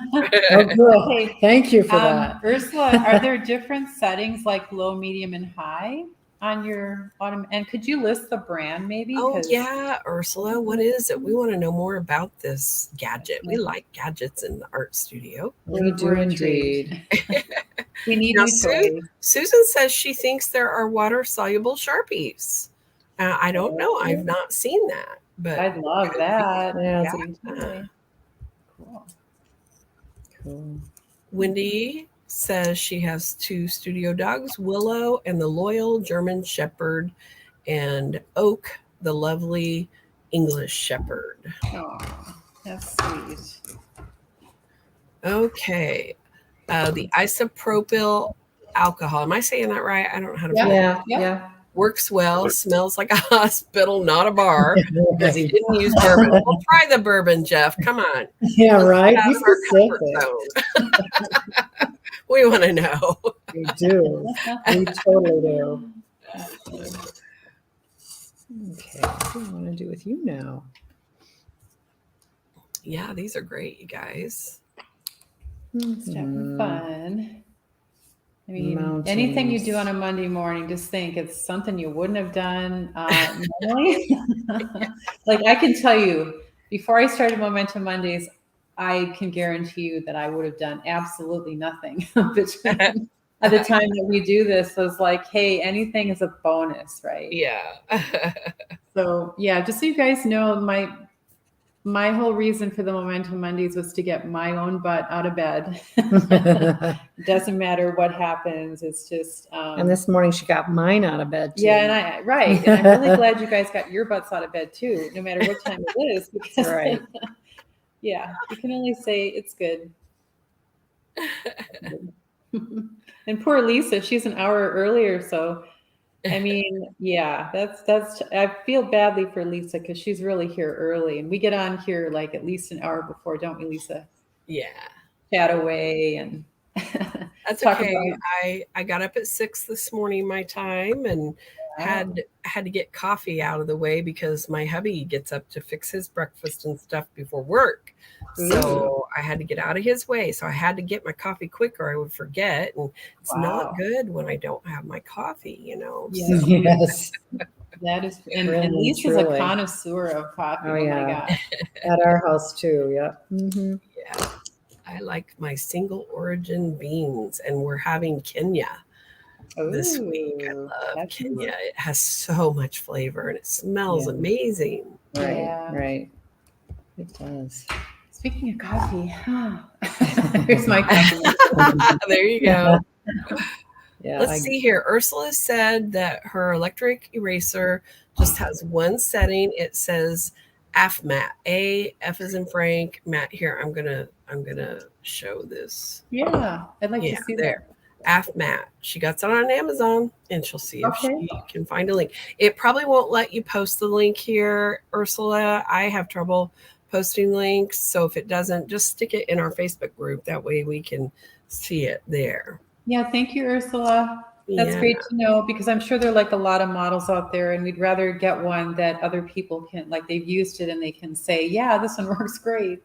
Oh, good. Okay. Thank you for that. Ursula, are there different settings like low, medium, and high on your bottom? And could you list the brand maybe? Oh, yeah, Ursula, what is it? We want to know more about this gadget. We like gadgets in the art studio. We do indeed. We need Now, new toys. Susan says she thinks there are water-soluble Sharpies. I don't know. I've not seen that. But I'd love that. Yeah, Cool. Wendy says she has 2 studio dogs, Willow and the loyal German Shepherd, and Oak, the lovely English Shepherd. Oh, that's sweet. Okay. The isopropyl alcohol. Am I saying that right? I don't know how to pronounce it. Yeah. Works well, smells like a hospital, not a bar, because he didn't use bourbon. We'll try the bourbon, Jeff. Come on. Yeah, right. Out Be of our comfort specific. zone. We want to know. We do. We totally do. Okay, what do I want to do with you now? Yeah, these are great, you guys. It's having fun. I mean, anything you do on a Monday morning, just think it's something you wouldn't have done normally. Like I can tell you, before I started Momentum Mondays, I can guarantee you that I would have done absolutely nothing between at the time that we do this. Was like, hey, anything is a bonus, right? Yeah. So yeah, just so you guys know, my whole reason for the Momentum Mondays was to get my own butt out of bed. It doesn't matter what happens. It's just. And this morning she got mine out of bed too. Yeah, and And I'm really glad you guys got your butts out of bed too, no matter what time it is. Because, right. Yeah, you can only say it's good. And poor Lisa, she's an hour earlier, so. I mean, yeah, that's. I feel badly for Lisa because she's really here early, and we get on here like at least an hour before, don't we, Lisa? Yeah. Chat away and. That's okay. I got up at 6 this morning, my time, and had to get coffee out of the way because my hubby gets up to fix his breakfast and stuff before work. So I had to get out of his way. So I had to get my coffee quick or I would forget. And it's not good when I don't have my coffee, you know. Yes. So. Yes. That is, and Lisa's a connoisseur of coffee. Oh my gosh. At our house too. Yeah. Mm-hmm. Yeah. I like my single origin beans, and we're having Kenya this week. I love Kenya. It has so much flavor and it smells amazing. Right. It does. Speaking of coffee, here's my coffee. There you go. Yeah. Let's see here. Ursula said that her electric eraser just has one setting. It says AF matte. F as in Frank, matte. Here, I'm gonna show this. Yeah, I'd like to see there. AF matte. She got it on Amazon, and she'll see if she can find a link. It probably won't let you post the link here, Ursula. I have trouble posting links, so if it doesn't, just stick it in our Facebook group. That way we can see it there. Yeah, thank you, Ursula. That's great to know because I'm sure there are like a lot of models out there and we'd rather get one that other people can, like they've used it and they can say, yeah, this one works great.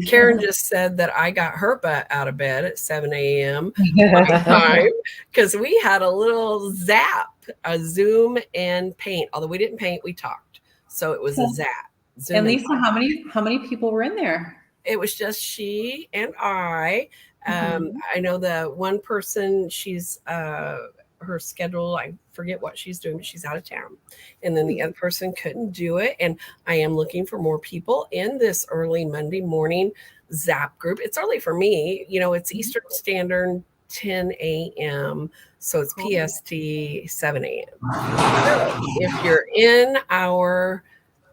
Karen just said that I got her butt out of bed at 7 a.m. time because we had a little zap, a Zoom and paint. Although we didn't paint, we talked. So it was a zap. Zoom and Lisa, how many people were in there? It was just she and I. I know the one person, she's her schedule, I forget what she's doing, but she's out of town. And then the other person couldn't do it. And I am looking for more people in this early Monday morning Zap group. It's early for me. You know, it's Eastern Standard 10 a.m. So it's PST 7 a.m. If you're in our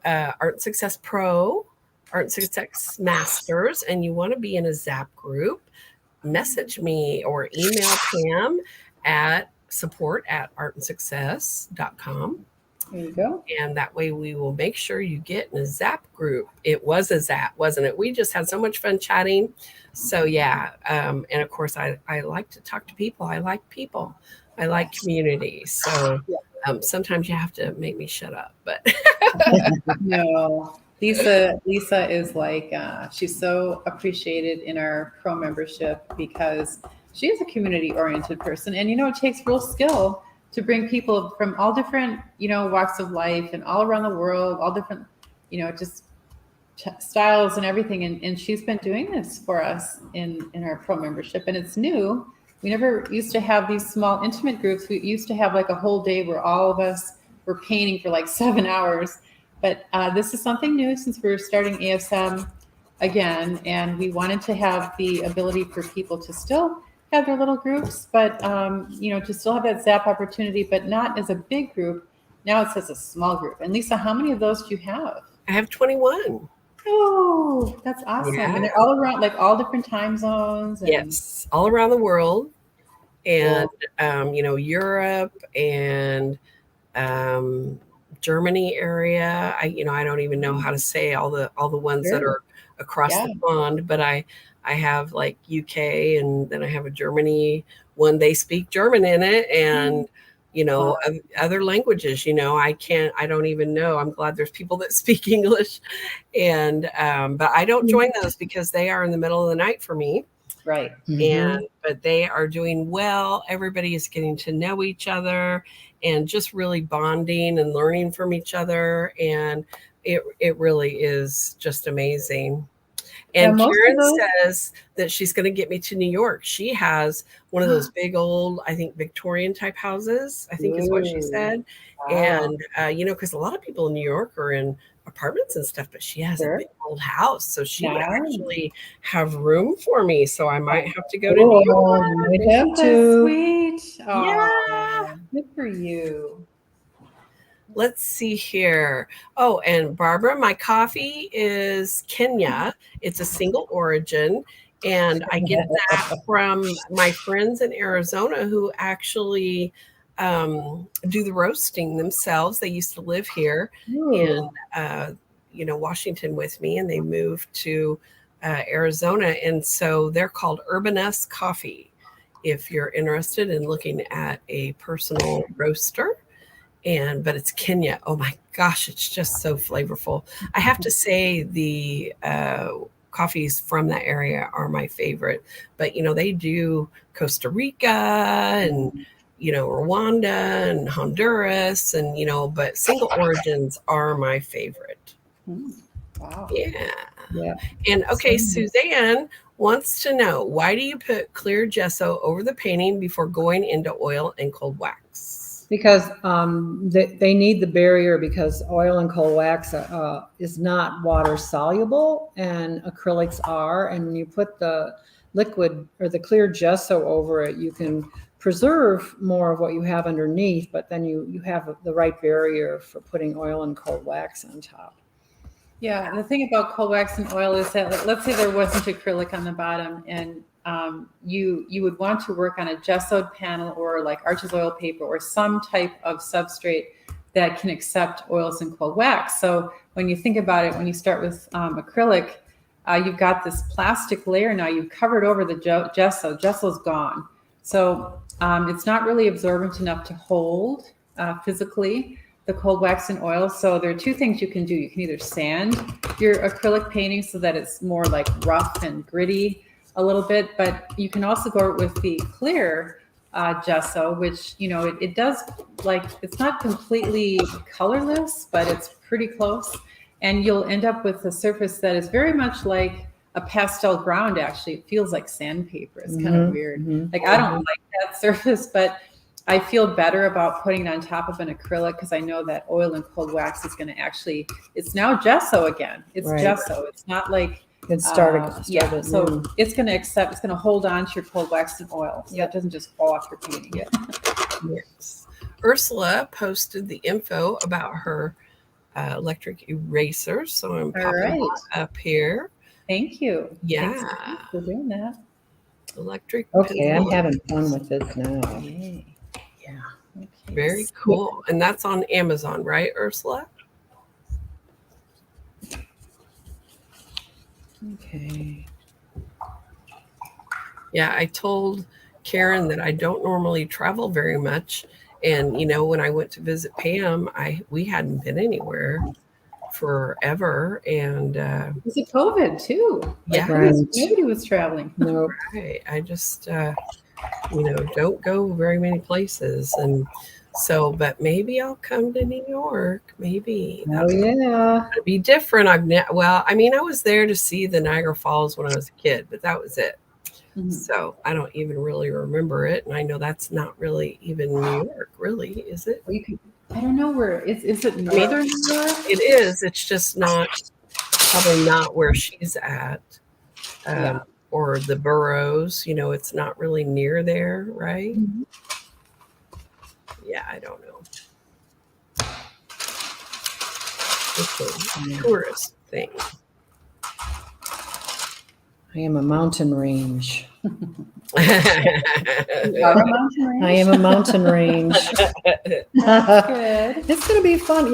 Art and Success Pro, Art and Success Masters, and you want to be in a Zap group, message me or email Pam at support@artandsuccess.com. There you go. And that way we will make sure you get in a Zap group. It was a Zap, wasn't it? We just had so much fun chatting. So yeah. And of course I like to talk to people. I like people. I like community. So sometimes you have to make me shut up, but no. Lisa is like, she's so appreciated in our pro membership because she is a community oriented person. And, you know, it takes real skill to bring people from all different, you know, walks of life and all around the world, all different, you know, just styles and everything. And she's been doing this for us in our pro membership. And it's new. We never used to have these small intimate groups. We used to have like a whole day where all of us were painting for like 7 hours. But this is something new since we're starting ASM again, and we wanted to have the ability for people to still have their little groups, but you know, to still have that Zap opportunity, but not as a big group. Now it says a small group. And Lisa, how many of those do you have? I have 21. Oh, that's awesome! Yeah. And they're all around, like all different time zones. And... Yes, all around the world, and you know, Europe and. Germany area. I don't even know how to say all the ones that are across the pond, but I have like UK, and then I have a Germany one. They speak German in it, and you know, other languages. You know, I don't even know. I'm glad there's people that speak English, and but I don't join those because they are in the middle of the night for me. Right. But they are doing well. Everybody is getting to know each other and just really bonding and learning from each other. And it really is just amazing. And most of Karen those- says that she's going to get me to New York. She has one of those big old, I think, Victorian type houses, I think is what she said. Wow. And, because a lot of people in New York are in apartments and stuff, but she has a big old house. So she would actually have room for me. So I might have to go to New York. We'd have So to. sweet. Yeah. Good for you. Let's see here. Oh, and Barbara, my coffee is Kenya. It's a single origin. And I get that from my friends in Arizona who actually do the roasting themselves. They used to live here in, Washington with me, and they moved to Arizona. And so they're called Urbanus Coffee. If you're interested in looking at a personal roaster. But it's Kenya. Oh my gosh, it's just so flavorful. I have to say the coffees from that area are my favorite. But they do Costa Rica and Rwanda and Honduras and but single origins are my favorite. Wow. Yeah. And okay, Suzanne wants to know, why do you put clear gesso over the painting before going into oil and cold wax? Because they need the barrier, because oil and cold wax is not water soluble and acrylics are. And when you put the liquid or the clear gesso over it, you can preserve more of what you have underneath, but then you have the right barrier for putting oil and cold wax on top. Yeah, the thing about cold wax and oil is that, let's say there wasn't acrylic on the bottom, and you would want to work on a gessoed panel or like Arches oil paper or some type of substrate that can accept oils and cold wax. So when you think about it, when you start with acrylic, you've got this plastic layer now. You've covered over the gesso. Gesso's gone. So it's not really absorbent enough to hold physically the cold wax and oil. So there are two things you can do. You can either sand your acrylic painting so that it's more like rough and gritty a little bit, but you can also go with the clear gesso, which, it does, like, it's not completely colorless, but it's pretty close. And you'll end up with a surface that is very much like a pastel ground. Actually, it feels like sandpaper. It's kind of weird. Like, I don't like that surface, but I feel better about putting it on top of an acrylic because I know that oil and cold wax is going to actually, it's now gesso again. It's gesso. It's not like, it started. So it's going to accept, it's going to hold on to your cold wax and oil. So it doesn't just fall off your painting. Yes. Ursula posted the info about her electric eraser. So I'm popping that up here. Thank you. Yeah. Thanks for doing that. Electric. Okay, I'm having fun with this now. Yay. Yeah. Okay. Very cool. And that's on Amazon, right, Ursula? Okay. Yeah, I told Karen that I don't normally travel very much. And, when I went to visit Pam, we hadn't been anywhere forever. And it was a COVID too. Yeah. Nobody was traveling. No. Right. I just, don't go very many places. And so, but maybe I'll come to New York. Maybe. It'd be different. I was there to see the Niagara Falls when I was a kid, but that was it. So I don't even really remember it. And I know that's not really even New York, really, is it? I don't know where. Is it northern New York? It is. It's just probably not where she's at. Or the boroughs, it's not really near there, right? Yeah, I don't know. It's a tourist thing. I am a mountain range. I I am a mountain range. That's good. It's going to be fun.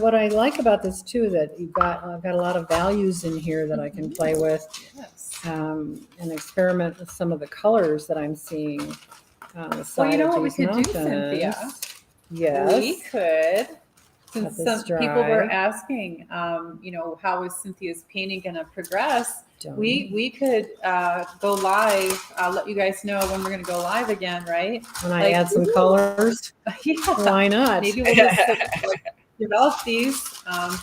What I like about this too, that I've got a lot of values in here that I can play with, and experiment with some of the colors that I'm seeing on the side. Well, you know of what we these could do, mountains. Cynthia? Yes. We could. Since some people were asking, how is Cynthia's painting going to progress? Don't. We could go live. I'll let you guys know when we're going to go live again, right? When I add some colors, Yeah. why not? Maybe we'll just develop these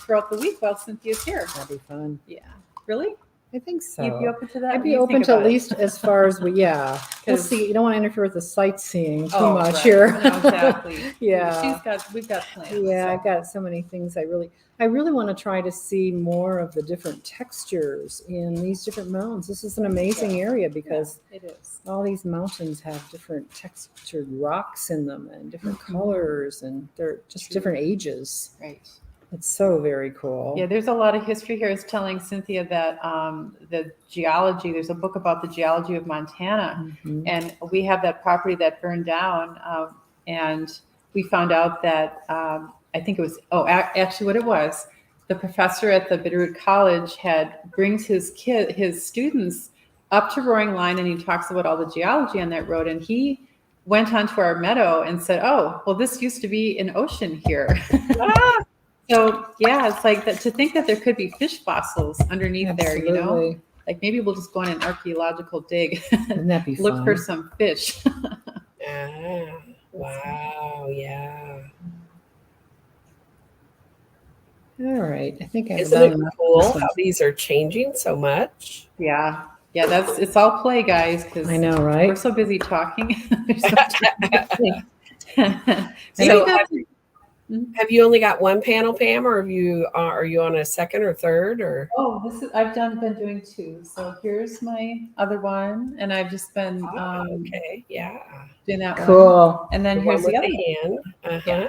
throughout the week while Cynthia's here. That'd be fun. Yeah. Really? I think so. You'd be open to that? I'd What do be you open think to at about it? least as far as we'll 'Cause- see. You don't want to interfere with the sightseeing too Oh, much right. here. No, exactly. Yeah. We've got plans. Yeah, so. I've got so many things I really want to try to see more of the different textures in these different mountains. This is an amazing area because It is. all these mountains have different textured rocks in them and different colors, and they're just different ages. Right. It's so very cool. Yeah, there's a lot of history here. I was telling Cynthia that the geology, there's a book about the geology of Montana, Mhm. and we have that property that burned down, and we found out that I think it was, actually what it was, the professor at the Bitterroot College brings his students up to Roaring Line, and he talks about all the geology on that road, and he went onto our meadow and said, oh, well, this used to be an ocean here. So yeah, it's like that, to think that there could be fish fossils underneath there, you know, Absolutely. like maybe we'll just go on an archaeological dig, Wouldn't that be look fun? for some fish. Wow. Yeah. All right. I think I've Isn't it done enough cool of this how these are changing so much? Yeah, it's all play, guys, because one. I know, we're right? so busy talking. There's so So Maybe have you only got one panel, Pam, or are you on a second or third, or? I've been doing two. So here's my other one, and I've just been Okay, yeah. doing that one. Cool. And then The here's one the with other the hand. Yeah.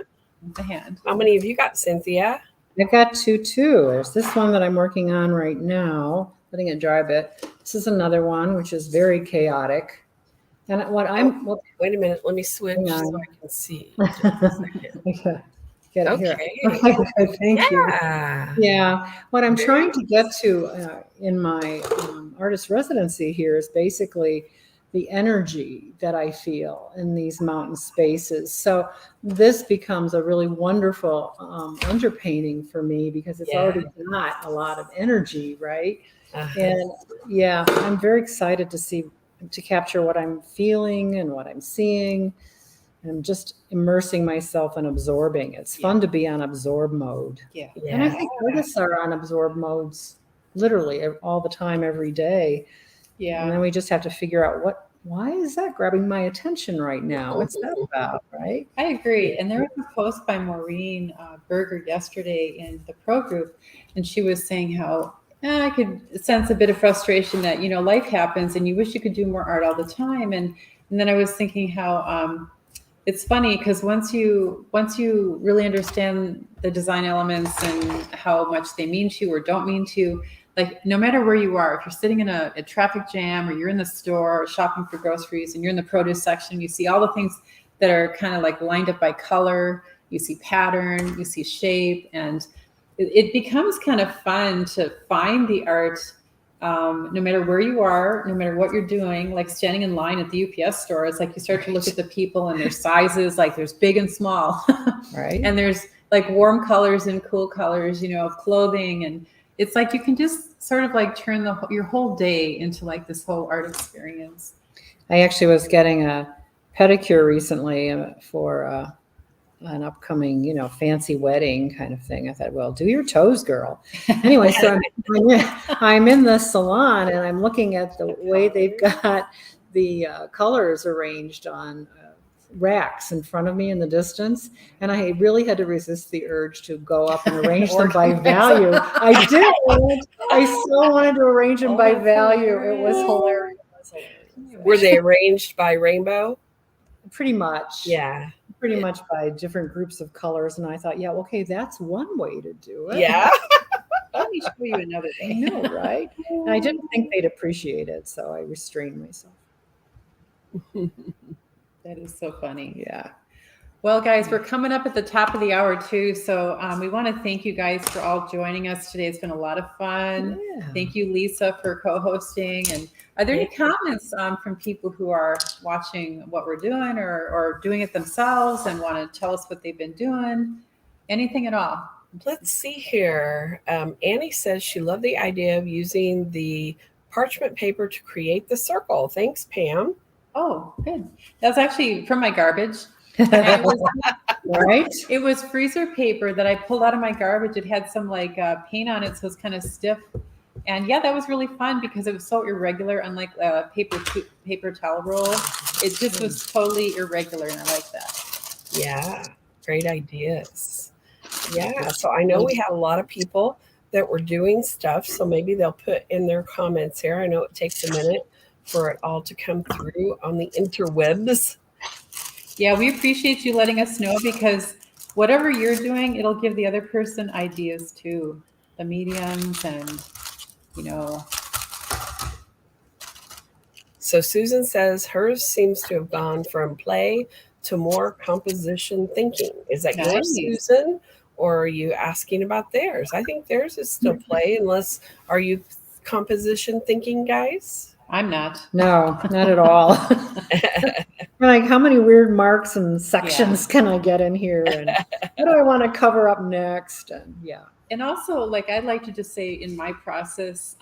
The hand. How many have you got, Cynthia? I've got two too. There's this one that I'm working on right now, letting it dry a bit. This is another one, which is very chaotic. And Wait a minute. Let me switch Hang so on. I can see. Just a second. Get it here. Okay. Okay, good, thank you. Yeah. Yeah, what I'm Very trying to get to in my artist residency here is basically the energy that I feel in these mountain spaces. So this becomes a really wonderful underpainting for me because it's already got a lot of energy, right? And yeah, I'm very excited to capture what I'm feeling and what I'm seeing. I'm just immersing myself and absorbing. It's fun to be on absorb mode. Yeah. And I think artists are on absorb modes literally all the time, every day. Yeah. And then we just have to figure out why is that grabbing my attention right now? What's that about, right? I agree. And there was a post by Maureen Berger yesterday in the pro group, and she was saying how I could sense a bit of frustration that, life happens and you wish you could do more art all the time. And then I was thinking how it's funny because once you really understand the design elements and how much they mean to you or don't mean to you, like no matter where you are, if you're sitting in a traffic jam or you're in the store shopping for groceries and you're in the produce section, you see all the things that are kind of like lined up by color, you see pattern, you see shape, and it becomes kind of fun to find the art no matter where you are, no matter what you're doing, like standing in line at the UPS store. It's like you start to look at the people and their sizes, like there's big and small. Right. And there's like warm colors and cool colors, of clothing. And it's like you can just sort of like turn your whole day into like this whole art experience. I actually was getting a pedicure recently for an upcoming, fancy wedding kind of thing. I thought, well, do your toes, girl. Anyway, so I'm in the salon and I'm looking at the way they've got the colors arranged on racks in front of me in the distance. And I really had to resist the urge to go up and arrange them by value. I did. I so wanted to arrange them by value. It was hilarious. Were they arranged by rainbow? Pretty much. Yeah. Pretty much by different groups of colors. And I thought, yeah, okay, that's one way to do it. Yeah. Let me show you another I thing. know, right? And I didn't think they'd appreciate it, so I restrained myself. That is so funny. Yeah. Well, guys, we're coming up at the top of the hour too. So we want to thank you guys for all joining us today. It's been a lot of fun. Yeah. Thank you, Lisa, for co-hosting. And are there any comments from people who are watching what we're doing or doing it themselves and want to tell us what they've been doing? Anything at all? Let's see here. Annie says she loved the idea of using the parchment paper to create the circle. Thanks, Pam. Oh, good. That's actually from my garbage. And Right? it was freezer paper that I pulled out of my garbage. It had some like paint on it, so it's kind of stiff. And yeah, that was really fun because it was so irregular, unlike paper towel roll. It just was totally irregular, and I like that. Yeah, great ideas. Yeah, so I know we have a lot of people that were doing stuff, so maybe they'll put in their comments here. I know it takes a minute for it all to come through on the interwebs. Yeah, we appreciate you letting us know, because whatever you're doing, it'll give the other person ideas too. The mediums and, you know. So Susan says hers seems to have gone from play to more composition thinking. Is that yours, Nice. Susan? Or are you asking about theirs? I think theirs is still play, unless, are you composition thinking, guys? I'm not. No, not at all. Like, how many weird marks and sections can I get in here? And what do I want to cover up next? And yeah. And also, like, I'd like to just say in my process,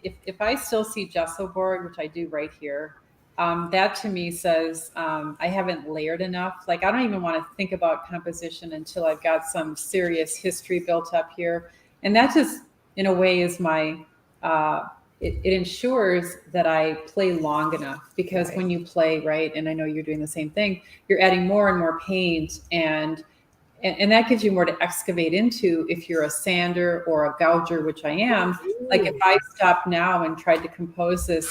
if I still see gesso board, which I do right here, that to me says I haven't layered enough. Like, I don't even want to think about composition until I've got some serious history built up here. And that just, in a way, is my, it ensures that I play long enough, because when you play, right, and I know you're doing the same thing, you're adding more and more paint, and that gives you more to excavate into if you're a sander or a gouger, which I am. Like, if I stopped now and tried to compose this,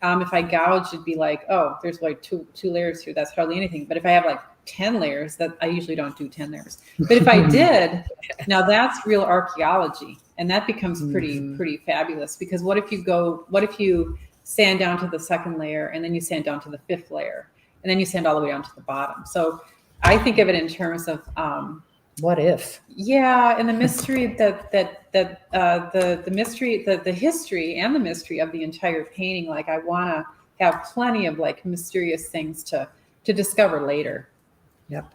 if I gouged, it'd be like, oh, there's like two layers here. That's hardly anything. But if I have like 10 layers, that I usually don't do 10 layers. But if I did, now that's real archaeology. And that becomes pretty fabulous, because what if you sand down to the second layer, and then you sand down to the fifth layer, and then you sand all the way down to the bottom. So I think of it in terms of what if? Yeah, and the mystery the mystery, the history and the mystery of the entire painting. Like, I want to have plenty of like mysterious things to discover later. Yep.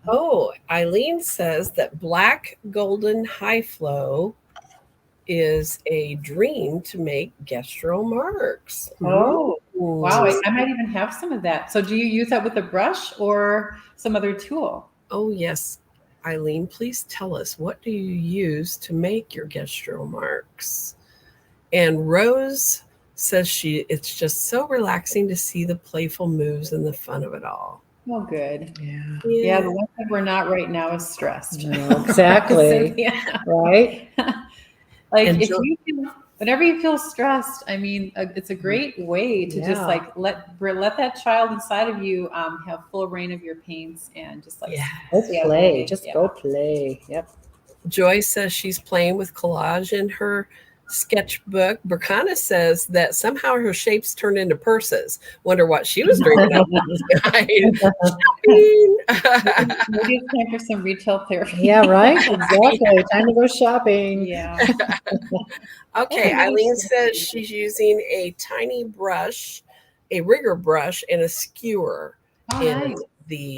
Oh, Eileen says that black golden high flow is a dream to make gestural marks. Oh, wow. I might even have some of that. So do you use that with a brush or some other tool? Oh, yes. Eileen, please tell us, what do you use to make your gestural marks? And Rose says it's just so relaxing to see the playful moves and the fun of it all. Oh, good. Yeah. The one thing we're not right now is stressed. No, exactly. Right? Like, whenever you feel stressed, I mean, it's a great way to just like let that child inside of you have full reign of your paints, and just like go play. Just go play. Yep. Joy says she's playing with collage in her sketchbook. Burkana says that somehow her shapes turned into purses. Wonder what she was drinking up shopping. Maybe it's time for some retail therapy. Yeah, right. Exactly. Time to go shopping. Yeah. Okay, Eileen says she's using a tiny brush, a rigger brush, and a skewer in the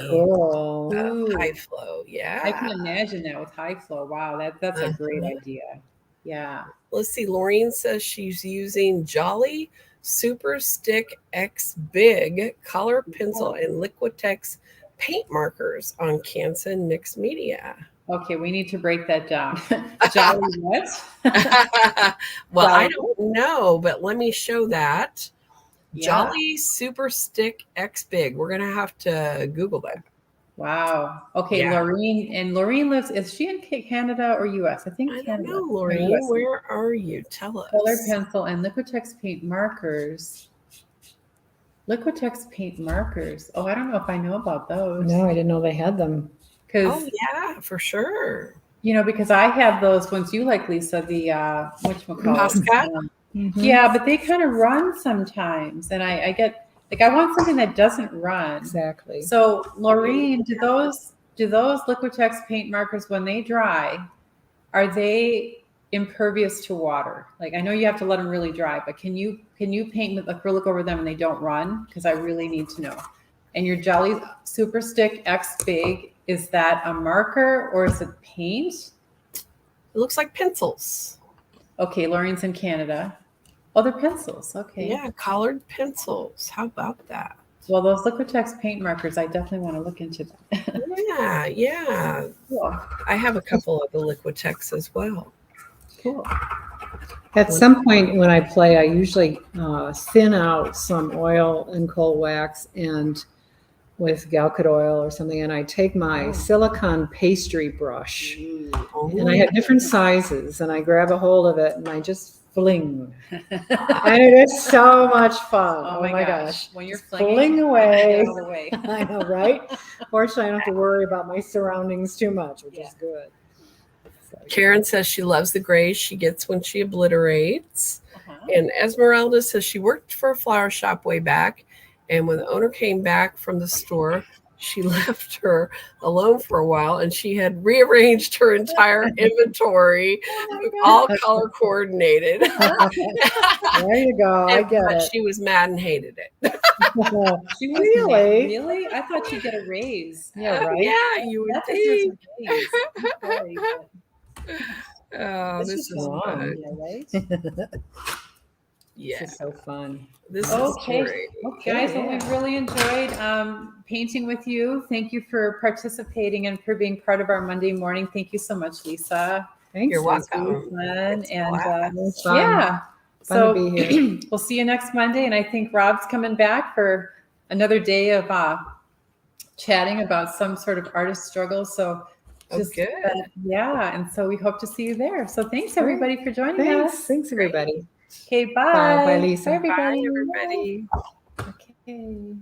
high flow. Yeah, I can imagine that with high flow. Wow, that's a great idea. Yeah. Let's see. Laureen says she's using Jolly Super Stick X Big color pencil and Liquitex paint markers on Canson Mixed Media. Okay, we need to break that down. Jolly what? Well, I don't know, but let me show that. Yeah. Jolly Super Stick X Big. We're gonna have to Google that. Wow. Okay, yeah. Laureen lives. Is she in Canada or U.S.? I think Canada. I don't know, Laureen. Where are you? Tell us. Color pencil and Liquitex paint markers. Liquitex paint markers. Oh, I don't know if I know about those. No, I didn't know they had them. Oh yeah, for sure. You know, because I have those ones you like, Lisa. The Posca. Yeah, but they kind of run sometimes, and I get. Like, I want something that doesn't run. Exactly. So, Laureen, do those Liquitex paint markers, when they dry, are they impervious to water? Like, I know you have to let them really dry, but can you paint with acrylic over them and they don't run? Because I really need to know. And your Jolly Super Stick X Big, is that a marker or is it paint? It looks like pencils. Okay, Laureen's in Canada. Oh, they're pencils. Okay. Yeah, colored pencils. How about that? Well, those Liquitex paint markers, I definitely want to look into that. Yeah. Cool. I have a couple of the Liquitex as well. Cool. At some point when I play, I usually thin out some oil and coal wax and with Galcid oil or something, and I take my silicone pastry brush, and I have different sizes, and I grab a hold of it and I just fling. And it is so much fun. Oh my gosh. When you're Just flinging, fling away. get out of the way. I know, right? Fortunately, I don't have to worry about my surroundings too much, which is good. So, Karen says she loves the grays she gets when she obliterates. Uh-huh. And Esmeralda says she worked for a flower shop way back. And when the owner came back from the store, she left her alone for a while, and she had rearranged her entire inventory, all color coordinated. there you go. I get But it. she was mad and hated it. She was Really? Really? I thought you'd get a raise. Yeah, right. Yeah, you would That deserves think. a raise. I'm sorry, but Oh, this this is is fun. fun. yeah, right? Yeah, This is so fun. this is Okay. great. Guys, well, yeah. we've really enjoyed painting with you. Thank you for participating and for being part of our Monday morning. Thank you so much, Lisa. Thanks. You're Susie. welcome. Fun. It's And blast. It was fun. yeah. Fun So to be here. we'll see you next Monday. And I think Rob's coming back for another day of chatting about some sort of artist struggle. So just good. yeah. And so we hope to see you there. So thanks everybody for joining Thanks. us. Thanks, everybody. Okay, bye. Bye. Bye, Lisa. Bye, everybody. Bye, everybody. Okay.